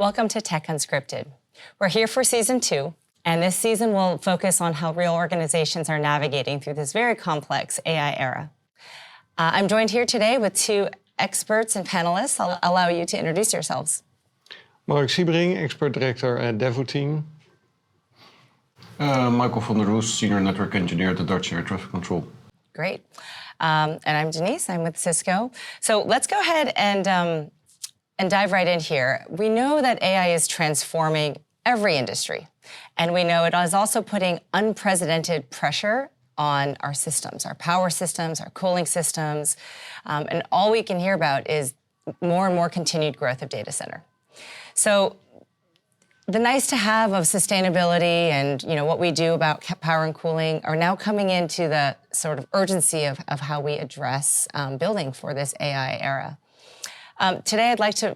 Welcome to Tech Unscripted. We're here for season 2, and this season will focus on how real organizations are navigating through this very complex AI era. I'm joined here today with 2 experts and panelists. I'll allow you to introduce yourselves. Mark Siebering, Expert Director at Devoteam. Michael van der Roes, Senior Network Engineer at the Dutch Air Traffic Control. Great. And I'm Denise, I'm with Cisco. So let's go ahead and dive right in here. We know that AI is transforming every industry, and we know it is also putting unprecedented pressure on our systems, our power systems, our cooling systems, and all we can hear about is more and more continued growth of data center. So the nice to have of sustainability and what we do about power and cooling are now coming into the sort of urgency of how we address building for this AI era. Today, I'd like to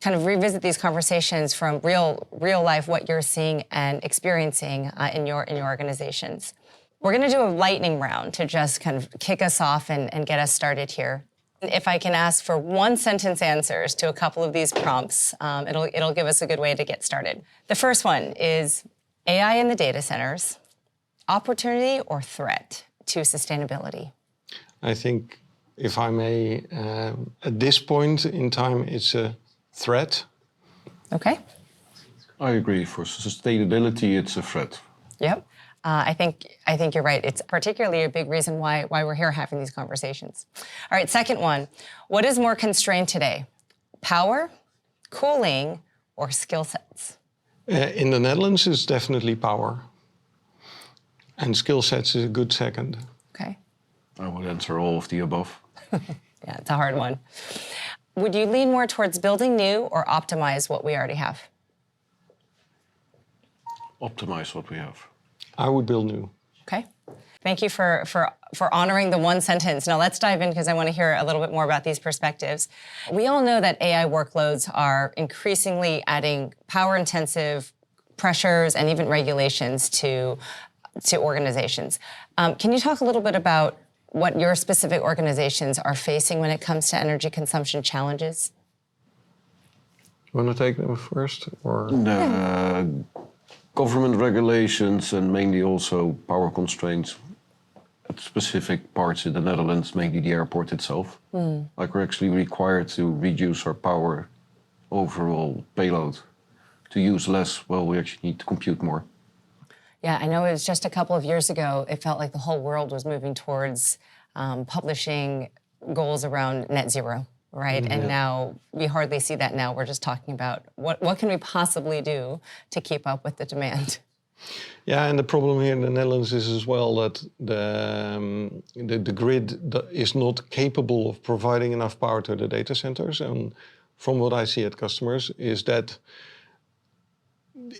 kind of revisit these conversations from real life, what you're seeing and experiencing in your organizations. We're going to do a lightning round to just kind of kick us off and get us started here. If I can ask for 1-sentence answers to a couple of these prompts, it'll give us a good way to get started. The first one is AI in the data centers, opportunity or threat to sustainability? I think, if I may, at this point in time, it's a threat. Okay. I agree. For sustainability, it's a threat. Yep. I think you're right. It's particularly a big reason why we're here having these conversations. All right, second one. What is more constrained today? Power, cooling, or skill sets? In the Netherlands, it's definitely power. And skill sets is a good second. Okay. I would answer all of the above. Yeah, it's a hard one. Would you lean more towards building new or optimize what we already have? Optimize what we have. I would build new. Okay. Thank you for honoring the 1 sentence. Now let's dive in because I want to hear a little bit more about these perspectives. We all know that AI workloads are increasingly adding power-intensive pressures and even regulations to organizations. Can you talk a little bit about what your specific organizations are facing when it comes to energy consumption challenges? You want to take them first? Or? Government regulations and mainly also power constraints at specific parts in the Netherlands, mainly the airport itself. Like we're actually required to reduce our power overall payload. To use less, well, we actually need to compute more. Yeah, I know it was just a couple of years ago, it felt like the whole world was moving towards publishing goals around net zero, right? Mm-hmm. And now we hardly see that now. We're just talking about what can we possibly do to keep up with the demand? Yeah, and the problem here in the Netherlands is as well that the grid is not capable of providing enough power to the data centers. And from what I see at customers is that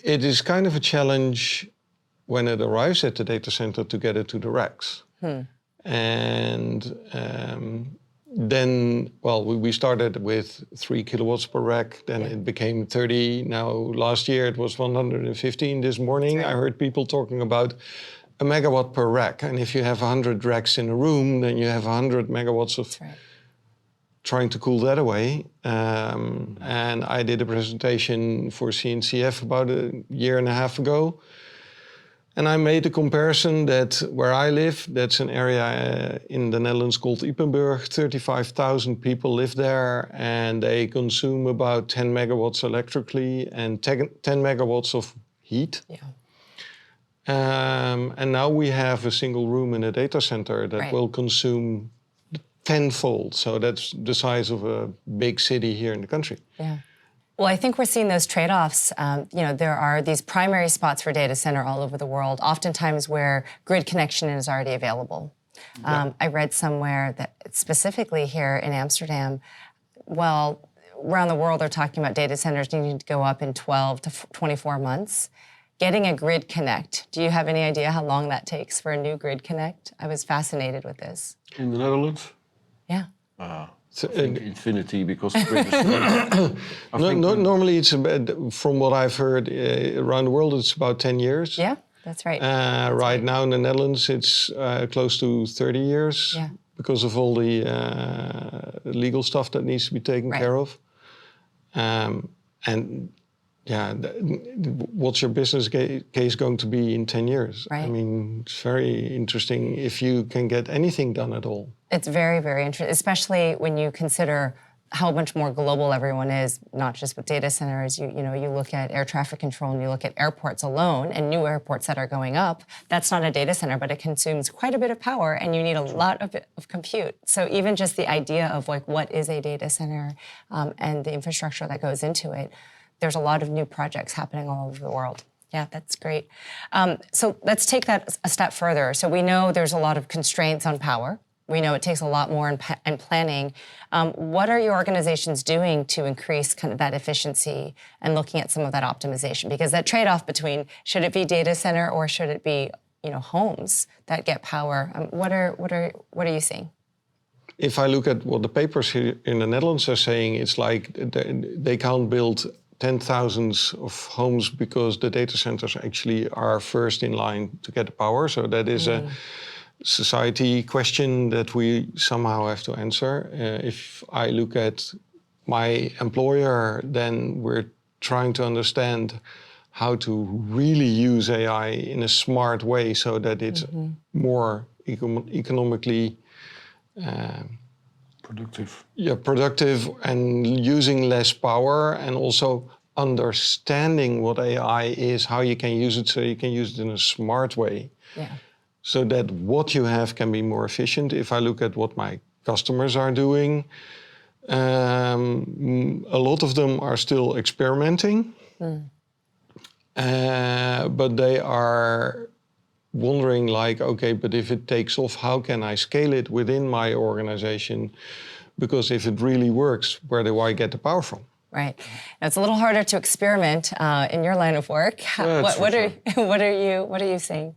it is kind of a challenge when it arrives at the data center to get it to the racks. And then, well, we started with 3 kilowatts per rack, then it became 30. Now, last year it was 115. This morning I heard people talking about a megawatt per rack. And if you have 100 racks in a room, then you have 100 megawatts of trying to cool that away. And I did a presentation for CNCF about a year and a half ago. And I made a comparison that where I live, that's an area in the Netherlands called Ypenburg. 35,000 people live there, and they consume about 10 megawatts electrically and 10 megawatts of heat. Yeah. And now we have a single room in a data center that will consume tenfold. So that's the size of a big city here in the country. Yeah. Well, I think we're seeing those trade-offs. There are these primary spots for data center all over the world, oftentimes where grid connection is already available. I read somewhere that specifically here in Amsterdam, well, around the world they're talking about data centers needing to go up in 12 to 24 months. Getting a grid connect, do you have any idea how long that takes for a new grid connect? I was fascinated with this. In the Netherlands? Yeah. I think infinity, because normally it's about, from what I've heard around the world, it's about 10 years. Yeah, that's right. Right now in the Netherlands, it's close to 30 years because of all the legal stuff that needs to be taken care of. And yeah, what's your business case going to be in 10 years? Right. I mean, it's very interesting if you can get anything done at all. It's very, very interesting, especially when you consider how much more global everyone is, not just with data centers. You know, you look at air traffic control and you look at airports alone and new airports that are going up. That's not a data center, but it consumes quite a bit of power and you need a lot of compute. So even just the idea of like what is a data center and the infrastructure that goes into it, there's a lot of new projects happening all over the world. Yeah, that's great. So let's take that a step further. So we know there's a lot of constraints on power. We know it takes a lot more in planning. What are your organizations doing to increase kind of that efficiency and looking at some of that optimization? Because that trade-off between should it be data center or should it be, you know, homes that get power? What are you seeing? If I look at what the papers here in the Netherlands are saying, it's like they can't build 10,000s of homes because the data centers actually are first in line to get the power. So that is a society question that we somehow have to answer. If I look at my employer, then we're trying to understand how to really use AI in a smart way so that it's more economically Productive. yeah, productive and using less power, and also understanding what AI is, how you can use it so you can use it in a smart way. Yeah. So that what you have can be more efficient. If I look at what my customers are doing, a lot of them are still experimenting, but they are wondering like, okay, but if it takes off, how can I scale it within my organization? Because if it really works, where do I get the power from? Right. Now, it's a little harder to experiment in your line of work. What are you seeing?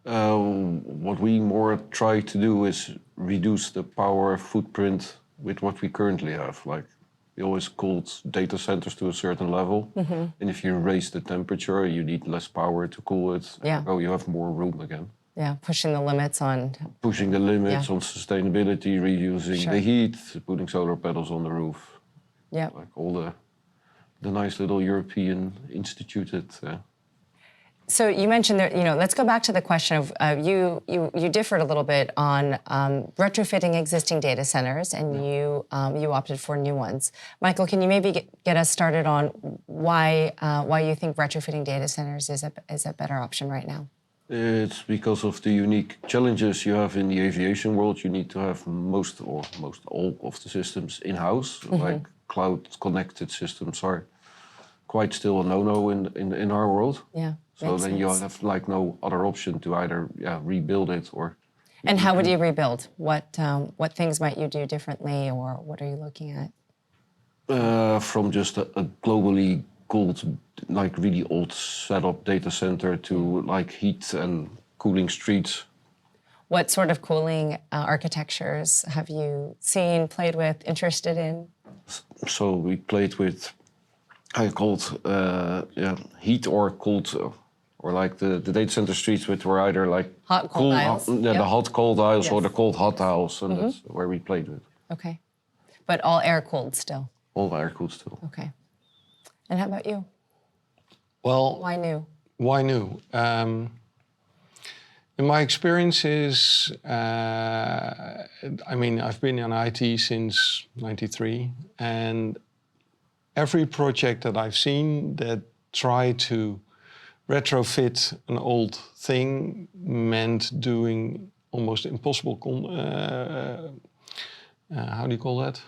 What we more try to do is reduce the power footprint with what we currently have. Like we always called data centers to a certain level, and if you raise the temperature, you need less power to cool it. Yeah. Oh, you have more room again. Yeah, pushing the limits on. Pushing the limits Yeah. on sustainability, reducing Sure. the heat, putting solar panels on the roof. Yeah. Like all the nice little European instituted. So you mentioned that, you know, let's go back to the question of you differed a little bit on retrofitting existing data centers, and you opted for new ones. Michael, can you maybe get us started on why you think retrofitting data centers is a better option right now? It's because of the unique challenges you have in the aviation world. You need to have most all of the systems in-house, like cloud-connected systems are quite still a no-no in our world. Yeah. So then you have like no other option to either rebuild it or. And how would you rebuild? What things might you do differently, or what are you looking at? From just a globally cooled, like really old setup data center to like heat and cooling streets. What sort of cooling architectures have you seen, played with, interested in? So we played with, I called heat or cold, or like the data center streets, which were either like Hot, cold aisles. The hot cold aisles or Yes. the cold hot aisles, and that's where we played with. Okay, but all air cooled still. All air cooled still. Okay, and how about you? Well, Why new? why new? In my experiences, I mean, I've been in IT since '93, and every project that I've seen that tried to retrofit an old thing meant doing almost impossible, how do you call that?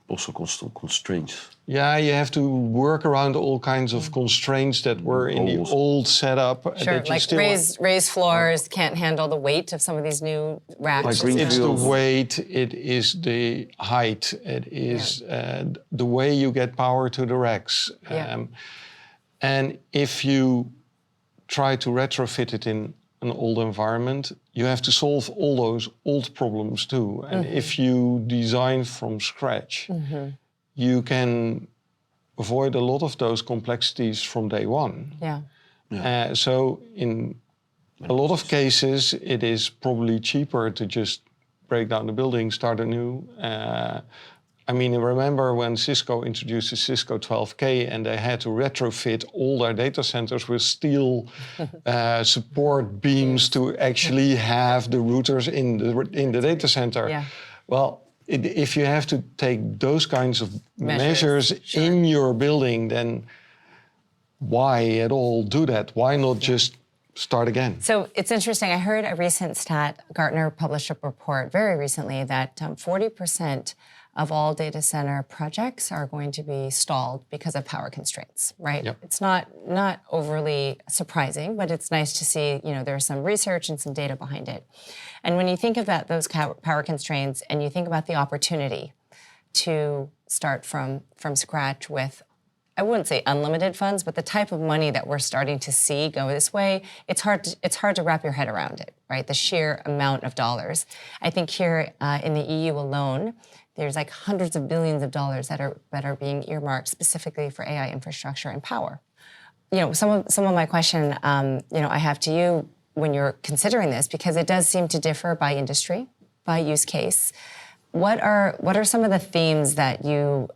Also constraints. Yeah, you have to work around all kinds of constraints that were in the old setup. Sure, that you like still raised floors can't handle the weight of some of these new racks. Like et green cetera. It's the fields. weight, it is the height, it is the way you get power to the racks. Yeah. And if you try to retrofit it in an old environment, you have to solve all those old problems too. And if you design from scratch, you can avoid a lot of those complexities from day one. Yeah. So in a lot of cases, it is probably cheaper to just break down the building, start anew. I mean, remember when Cisco introduced the Cisco 12K and they had to retrofit all their data centers with steel support beams to actually have the routers in the data center. Yeah. Well, if you have to take those kinds of measures sure. in your building, then why at all do that? Why not just start again? So it's interesting. I heard a recent stat, Gartner published a report very recently that 40% of all data center projects are going to be stalled because of power constraints, right? Yep. It's not overly surprising, but it's nice to see, there's some research and some data behind it. And when you think about those power constraints and you think about the opportunity to start from scratch with, I wouldn't say unlimited funds, but the type of money that we're starting to see go this way, it's hard to wrap your head around it, right? The sheer amount of dollars. I think here in the EU alone, there's like hundreds of billions of dollars that are being earmarked specifically for AI infrastructure and power. Some of my question, I have to you when you're considering this, because it does seem to differ by industry, by use case. What are some of the themes that you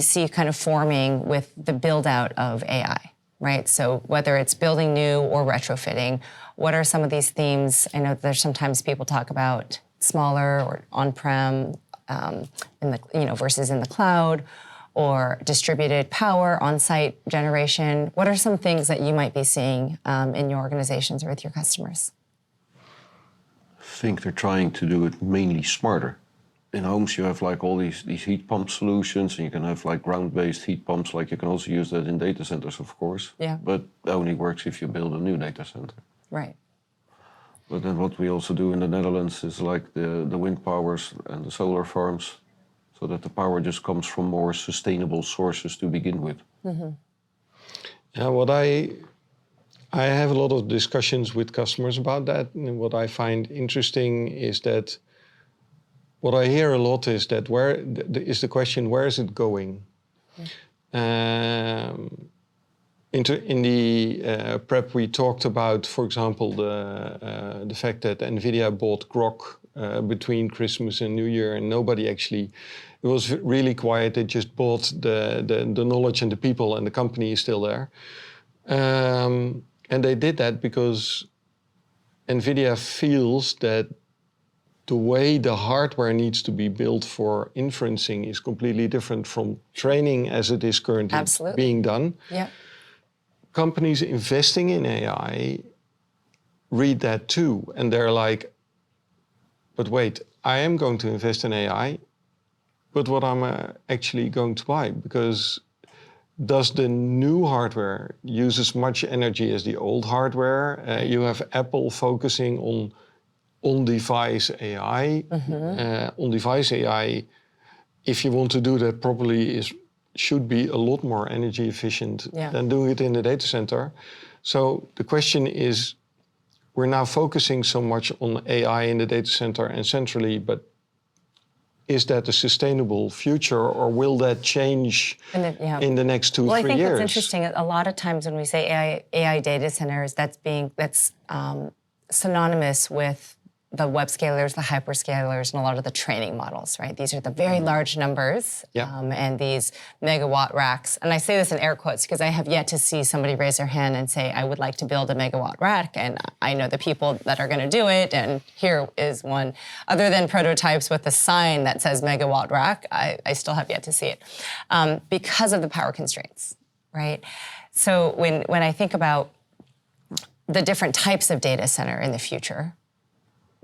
see kind of forming with the build out of AI, right? So whether it's building new or retrofitting, what are some of these themes? I know there's sometimes people talk about smaller or on-prem, versus in the cloud, or distributed power, on-site generation. What are some things that you might be seeing in your organizations or with your customers? I think they're trying to do it mainly smarter. In homes, you have like all these heat pump solutions, and you can have like ground-based heat pumps. Like you can also use that in data centers, of course. Yeah. But it only works if you build a new data center. Right. But then what we also do in the Netherlands is like the wind powers and the solar farms, so that the power just comes from more sustainable sources to begin with. Mm-hmm. Yeah, what I have a lot of discussions with customers about that, and what I find interesting is that what I hear a lot is that is the question, where is it going? In the prep, we talked about, for example, the fact that NVIDIA bought Grok between Christmas and New Year, and nobody actually, it was really quiet. They just bought the knowledge and the people, and the company is still there. And they did that because NVIDIA feels that the way the hardware needs to be built for inferencing is completely different from training as it is currently being done. Yeah. Companies investing in AI read that too, and they're like, but wait, I am going to invest in AI, but what am I actually going to buy? Because does the new hardware use as much energy as the old hardware? You have Apple focusing on on-device AI. On-device AI, if you want to do that properly, should be a lot more energy efficient than doing it in the data center. So the question is, we're now focusing so much on AI in the data center and centrally, but is that a sustainable future, or will that change in the next 2-3 years? Well, I think what's interesting, a lot of times when we say AI data centers, that's synonymous with the web scalers, the hyperscalers, and a lot of the training models, right? These are the very large numbers and these megawatt racks. And I say this in air quotes because I have yet to see somebody raise their hand and say, I would like to build a megawatt rack, and I know the people that are going to do it, and here is one. Other than prototypes with a sign that says megawatt rack, I still have yet to see it because of the power constraints, right? So when I think about the different types of data center in the future,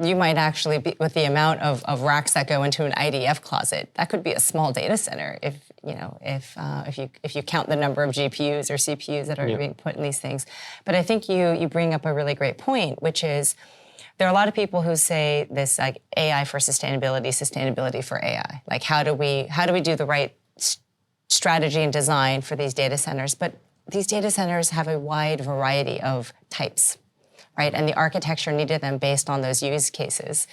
you might actually be, with the amount of racks that go into an IDF closet, that could be a small data center if you count the number of GPUs or CPUs that are being put in these things. But I think you bring up a really great point, which is there are a lot of people who say this like AI for sustainability for AI. Like how do we do the right strategy and design for these data centers? But these data centers have a wide variety of types, right? And the architecture needed them based on those use cases.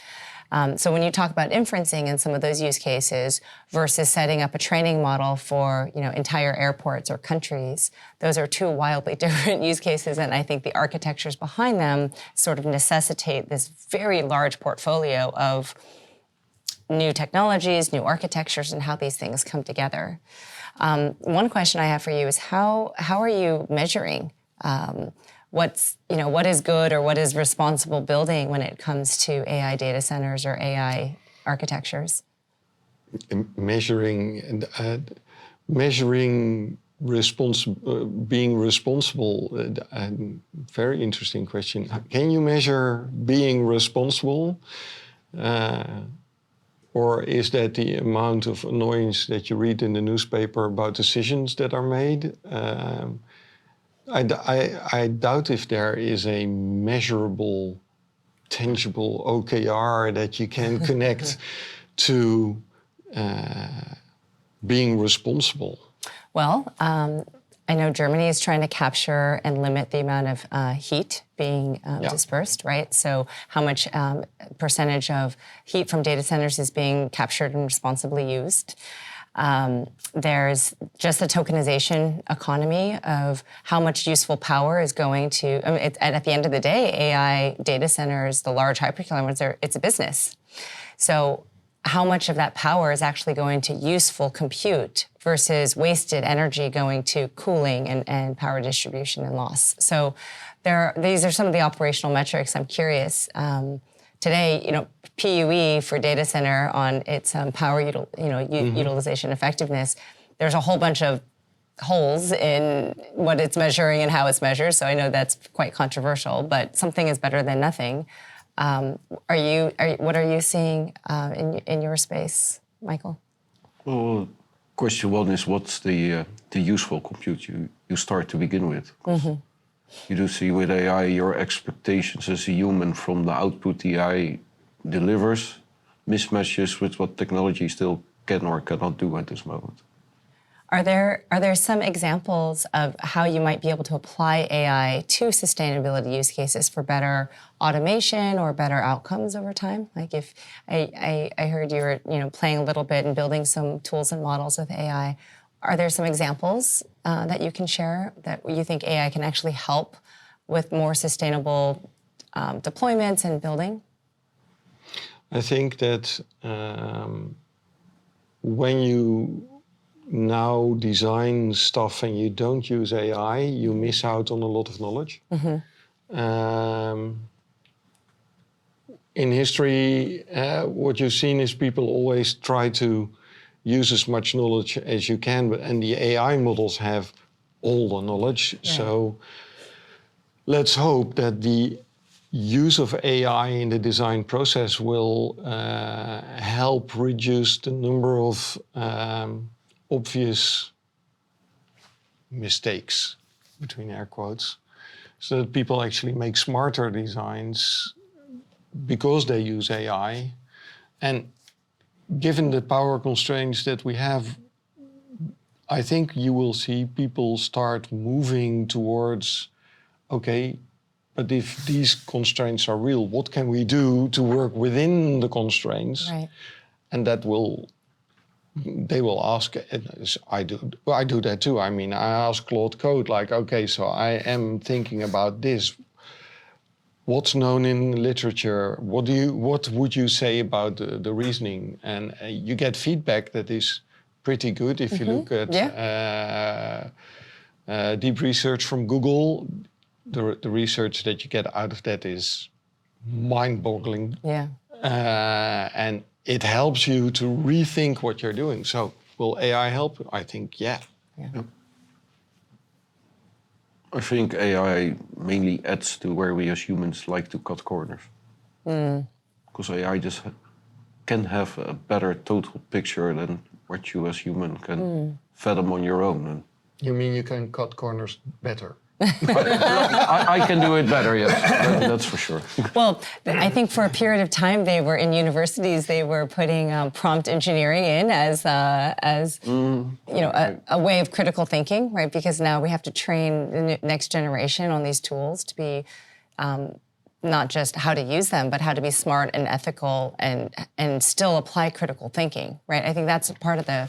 So when you talk about inferencing in some of those use cases versus setting up a training model for entire airports or countries, those are two wildly different use cases. And I think the architectures behind them sort of necessitate this very large portfolio of new technologies, new architectures, and how these things come together. One question I have for you is how are you measuring what is good or what is responsible building when it comes to AI data centers or AI architectures? Measuring being responsible. Very interesting question. Can you measure being responsible? Or is that the amount of annoyance that you read in the newspaper about decisions that are made? I doubt if there is a measurable, tangible OKR that you can connect to being responsible. Well, I know Germany is trying to capture and limit the amount of heat being dispersed, right? So how much percentage of heat from data centers is being captured and responsibly used? There's just the tokenization economy of how much useful power is going to, at the end of the day, AI data centers, the large hyperscaler ones, it's a business. So how much of that power is actually going to useful compute versus wasted energy going to cooling and power distribution and loss. So these are some of the operational metrics. I'm curious. Today, PUE for data center on its power utilization effectiveness, there's a whole bunch of holes in what it's measuring and how it's measured. So I know that's quite controversial, but something is better than nothing. What are you seeing in your space, Michael? Well, question one is what's the useful compute you start to begin with? You do see with AI your expectations as a human from the output the AI delivers mismatches with what technology still can or cannot do at this moment. Are there some examples of how you might be able to apply AI to sustainability use cases for better automation or better outcomes over time? Like if I heard you were playing a little bit and building some tools and models with AI. Are there some examples that you can share that you think AI can actually help with more sustainable deployments and building? I think that when you now design stuff and you don't use AI, you miss out on a lot of knowledge. In history, what you've seen is people always try to use as much knowledge as you can, and the AI models have all the knowledge. Yeah. So let's hope that the use of AI in the design process will help reduce the number of obvious mistakes, between air quotes, so that people actually make smarter designs because they use AI. And given the power constraints that we have, I think you will see people start moving towards, okay, but if these constraints are real, what can we do to work within the constraints? Right. And that they will ask, I do that too. I mean, I ask Claude Code, like, okay, so I am thinking about this. What's known in literature? What would you say about the reasoning? And you get feedback that is pretty good. If you look at deep research from Google, the research that you get out of that is mind-boggling. Yeah. And it helps you to rethink what you're doing. So will AI help? I think, yeah. I think AI mainly adds to where we as humans like to cut corners. Because AI just can have a better total picture than what you as human can fathom on your own. You mean you can cut corners better? I can do it better, yes. That's for sure. Well, I think for a period of time, they were in universities. They were putting prompt engineering in as a way of critical thinking, right? Because now we have to train the next generation on these tools to be not just how to use them, but how to be smart and ethical and still apply critical thinking, right? I think that's part of the.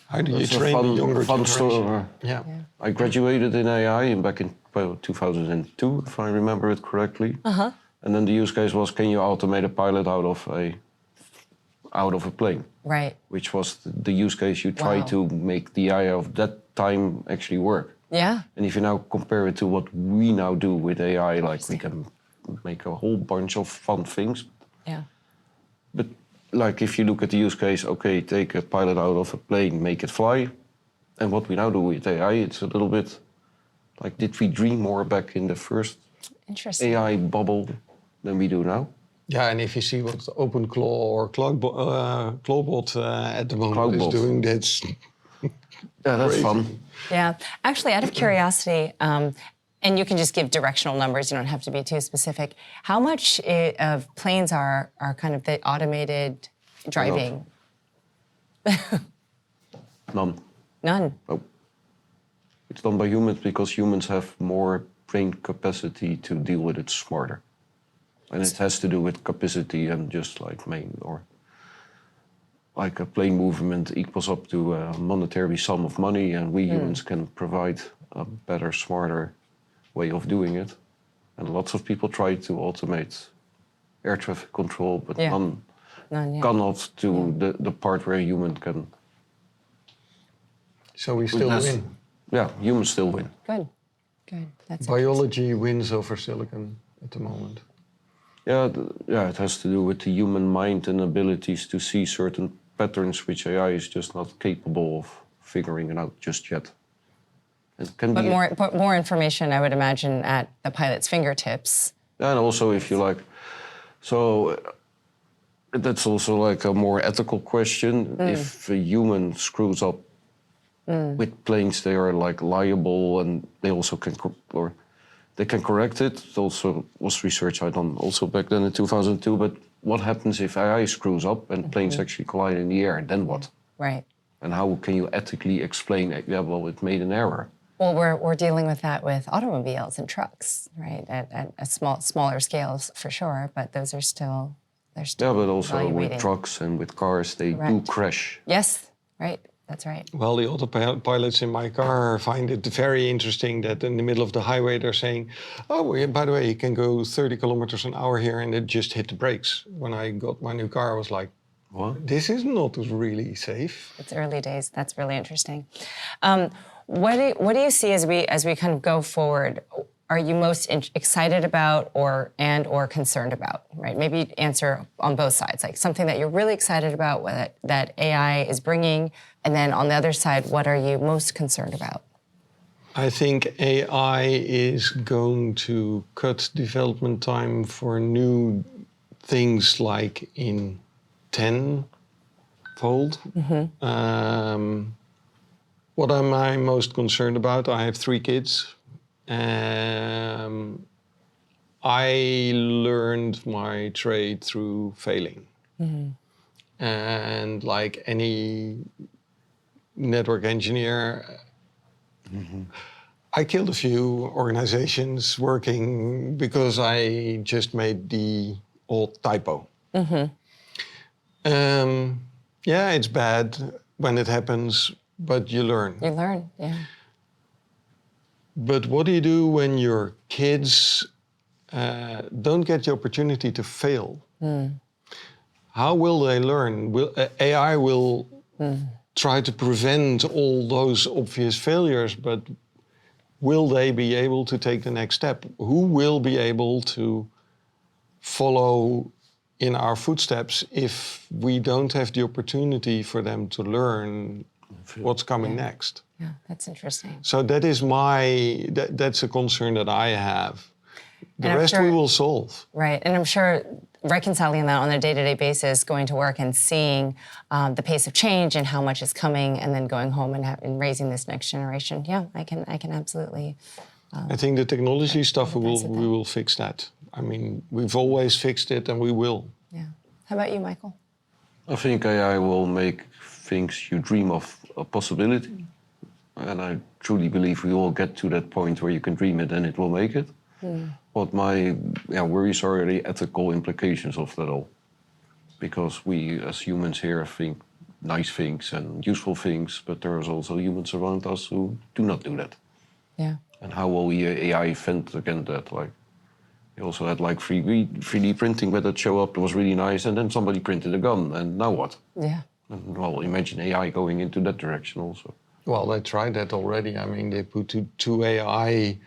How do you train the younger generation? Yeah. I graduated in AI back in 2002, if I remember it correctly. And then the use case was, can you automate a pilot out of out of a plane, Right. which was the use case you try Wow. to make the AI of that time actually work. Yeah. And if you now compare it to what we now do with AI, like we can make a whole bunch of fun things. Yeah. But like if you look at the use case, okay, take a pilot out of a plane, make it fly. And what we now do with AI, it's a little bit like, did we dream more back in the first Interesting. AI bubble than we do now? Yeah, and if you see what OpenClaw or Clawbot at the moment Cloudbot. is doing, that's Yeah, that's crazy. fun. Yeah. Actually, out of curiosity, and you can just give directional numbers, you don't have to be too specific. How much of planes are kind of the automated driving? None. None. Oh. It's done by humans because humans have more brain capacity to deal with it smarter. And it has to do with capacity and just like like a plane movement equals up to a monetary sum of money, and we humans can provide a better, smarter way of doing it. And lots of people try to automate air traffic control, but Yeah. none None. Yeah. cannot do the part where a human can. So we still That's- win. Yeah, humans still win. Good. Good. That's Biology wins over silicon at the moment. Yeah, yeah, it has to do with the human mind and abilities to see certain patterns which AI is just not capable of figuring it out just yet. It can But be, more information, I would imagine, at the pilot's fingertips. and also if you like, so that's also like a more ethical question. If a human screws up with planes, they are like liable, and they also can they can correct it. It also was research I done also back then in 2002. But what happens if AI screws up and planes actually collide in the air? Then what? Right. And how can you ethically explain, yeah, well, it made an error? Well, we're dealing with that with automobiles and trucks, right? At a smaller scales for sure, but those are still Yeah, but also with evaluating. trucks and with cars, they do Correct. crash. Yes, right. That's right. Well, the autopilots in my car find it very interesting that in the middle of the highway they're saying, oh, yeah, by the way, you can go 30 kilometers an hour here, and it just hit the brakes. When I got my new car, I was like, What? this is not really safe. It's early days. That's really interesting. What do you see as we kind of go forward? Are you most excited about or concerned about? Right? Maybe answer on both sides. Like something that you're really excited about that AI is bringing, and then on the other side, what are you most concerned about? I think AI is going to cut development time for new things like in 10-fold. What am I most concerned about? I have 3 kids. I learned my trade through failing. And like any network engineer, I killed a few organizations working because I just made the old typo. Yeah, it's bad when it happens, but you learn. You learn, yeah. But what do you do when your kids don't get the opportunity to fail? How will they learn? AI will try to prevent all those obvious failures, but will they be able to take the next step? Who will be able to follow in our footsteps if we don't have the opportunity for them to learn what's coming next? Yeah, that's interesting. So that is that's a concern that I have. The And I'm rest sure- we will solve. Right, and I'm sure reconciling that on a day-to-day basis, going to work and seeing the pace of change and how much is coming, and then going home and raising this next generation. Yeah, I can absolutely. I think the technology stuff, that's the we thing. will fix that. I mean, we've always fixed it and we will. Yeah. How about you, Michael? I think AI will make things you dream of a possibility. And I truly believe we all get to that point where you can dream it and it will make it. What my worries are the ethical implications of that all. Because we as humans here think nice things and useful things, but there's also humans around us who do not do that. Yeah. And how will AI fend against that? Like, You also had like 3D printing where that show up, that was really nice, and then somebody printed a gun, and now what? Yeah. And, well, imagine AI going into that direction also. Well, they tried that already. I mean, they put two AI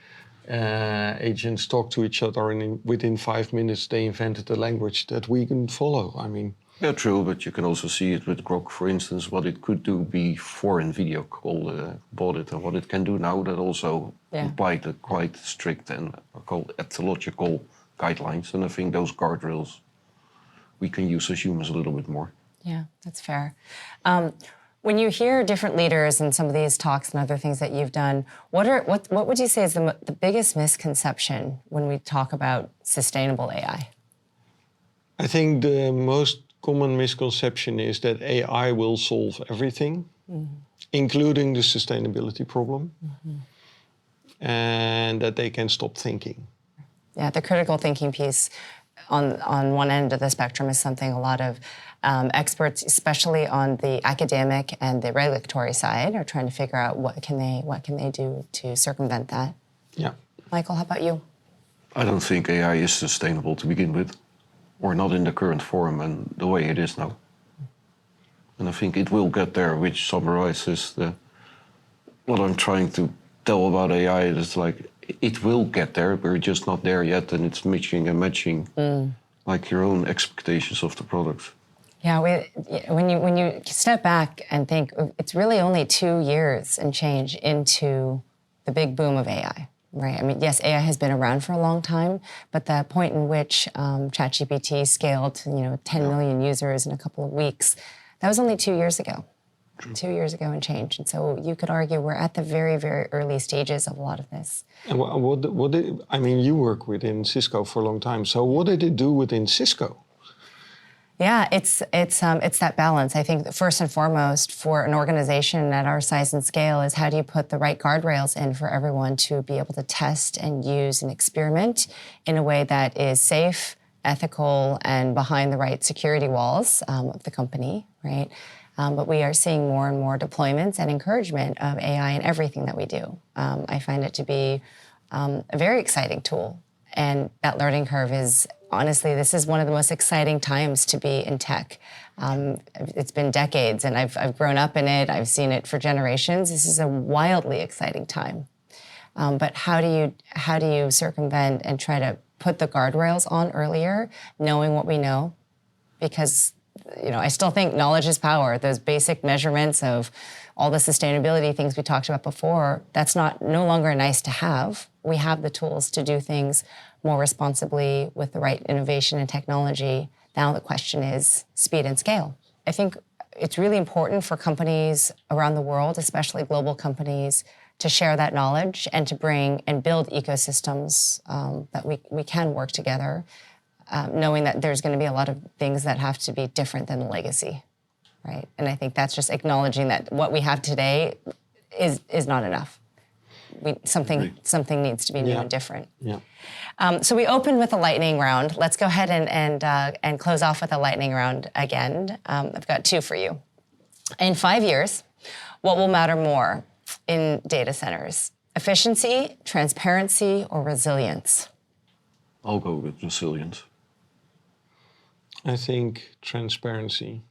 agents talk to each other, and within 5 minutes they invented a language that we can follow. I mean, Yeah, true, but you can also see it with Grok, for instance, what it could do before in video call bought it, and what it can do now. That also implied a quite strict and called ethological guidelines, and I think those guardrails we can use as humans a little bit more. Yeah, that's fair. When you hear different leaders in some of these talks and other things that you've done, what would you say is the biggest misconception when we talk about sustainable AI? I think the most common misconception is that AI will solve everything, including the sustainability problem, and that they can stop thinking. Yeah, the critical thinking piece on one end of the spectrum is something a lot of experts, especially on the academic and the regulatory side, are trying to figure out what can they do to circumvent that. Yeah. Michael, how about you? I don't think AI is sustainable to begin with, or not in the current form and the way it is now. And I think it will get there, which summarizes what I'm trying to tell about AI. Is like, it will get there, we're just not there yet, and it's mixing and matching like your own expectations of the product. Yeah, when you step back and think, it's really only 2 years and change into the big boom of AI, right? I mean, yes, AI has been around for a long time, but the point in which ChatGPT scaled to 10 million users in a couple of weeks, that was only 2 years ago. True. 2 years ago and change. And so you could argue we're at the very, very early stages of a lot of this. And I mean, you work within Cisco for a long time. So what did it do within Cisco? Yeah, it's that balance. I think first and foremost for an organization at our size and scale is how do you put the right guardrails in for everyone to be able to test and use and experiment in a way that is safe, ethical, and behind the right security walls of the company, right? But we are seeing more and more deployments and encouragement of AI in everything that we do. I find it to be a very exciting tool. And that learning curve is, honestly, this is one of the most exciting times to be in tech. It's been decades, and I've grown up in it. I've seen it for generations. This is a wildly exciting time. But how do you circumvent and try to put the guardrails on earlier, knowing what we know? Because I still think knowledge is power. Those basic measurements of all the sustainability things we talked about before, that's no longer nice to have. We have the tools to do things more responsibly with the right innovation and technology. Now the question is speed and scale. I think it's really important for companies around the world, especially global companies, to share that knowledge and to bring and build ecosystems that we can work together, knowing that there's going to be a lot of things that have to be different than the legacy, right? And I think that's just acknowledging that what we have today is not enough. Something needs to be new and different. Yeah. So we opened with a lightning round. Let's go ahead and close off with a lightning round again. I've got 2 for you. In 5 years, what will matter more in data centers? Efficiency, transparency, or resilience? I'll go with resilience. I think transparency.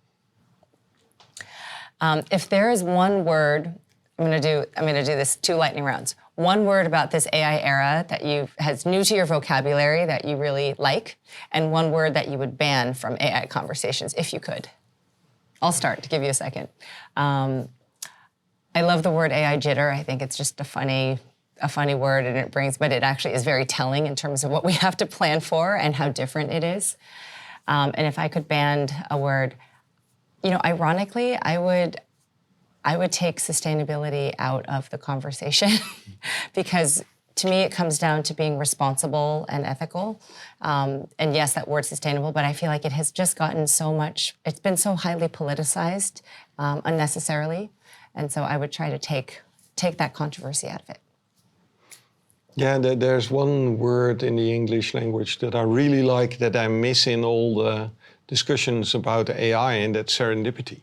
If there is one word, I'm going to do this 2 lightning rounds. One word about this AI era that has new to your vocabulary that you really like, and one word that you would ban from AI conversations if you could. I'll start to give you a second. I love the word AI jitter. I think it's just a funny word, and but it actually is very telling in terms of what we have to plan for and how different it is. And if I could ban a word, ironically, I would take sustainability out of the conversation because to me it comes down to being responsible and ethical. And yes, that word sustainable, but I feel like it has just gotten it's been so highly politicized unnecessarily. And so I would try to take that controversy out of it. Yeah, there's one word in the English language that I really like that I miss in all the discussions about AI, and that's serendipity.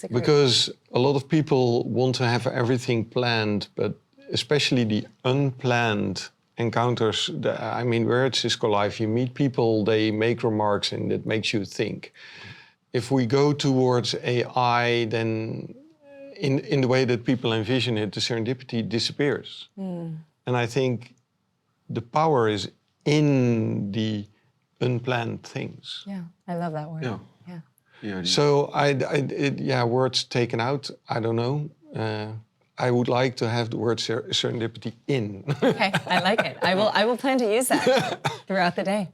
Because a lot of people want to have everything planned, but especially the unplanned encounters, I mean, we're at Cisco Live, you meet people, they make remarks, and it makes you think. If we go towards AI, then in the way that people envision it, the serendipity disappears. And I think the power is in the unplanned things. Yeah, I love that word. Yeah. Yeah. Yeah. So, words taken out, I don't know. I would like to have the word serendipity in. Okay, I like it. I will plan to use that throughout the day.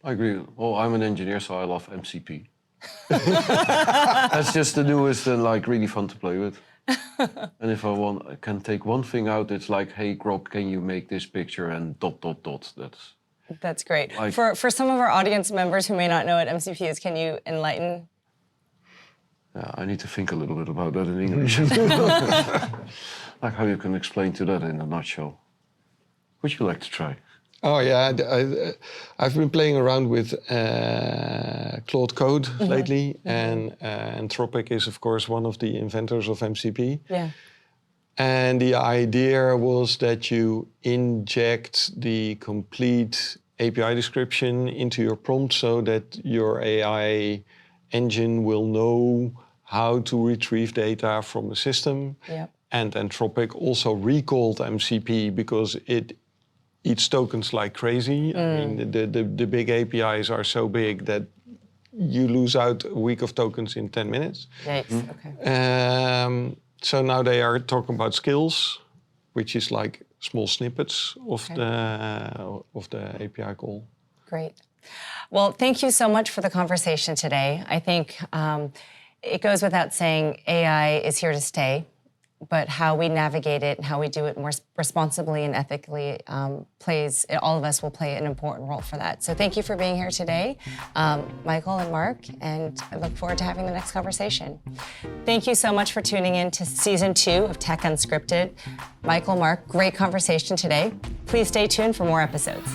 I agree. Well, I'm an engineer, so I love MCP. That's just the newest and like really fun to play with. And if I can take one thing out, it's like, hey, Grok, can you make this picture and ... That's great. Like- For some of our audience members who may not know what MCP is, can you enlighten? I need to think a little bit about that in English. Like how you can explain to that in a nutshell. Would you like to try? Oh yeah, I've been playing around with Claude Code lately, and Anthropic is of course one of the inventors of MCP. Yeah. And the idea was that you inject the complete API description into your prompt so that your AI engine will know how to retrieve data from the system. Yep. And Anthropic also recalled MCP because it eats tokens like crazy. I mean, the big APIs are so big that you lose out a week of tokens in 10 minutes. Yikes. Okay. So now they are talking about skills, which is like small snippets of the API call. Great. Well, thank you so much for the conversation today. I think it goes without saying AI is here to stay, but how we navigate it and how we do it more responsibly and ethically all of us will play an important role for that. So thank you for being here today, Michael and Mark, and I look forward to having the next conversation. Thank you so much for tuning in to Season 2 of Tech Unscripted. Michael, Mark, great conversation today. Please stay tuned for more episodes.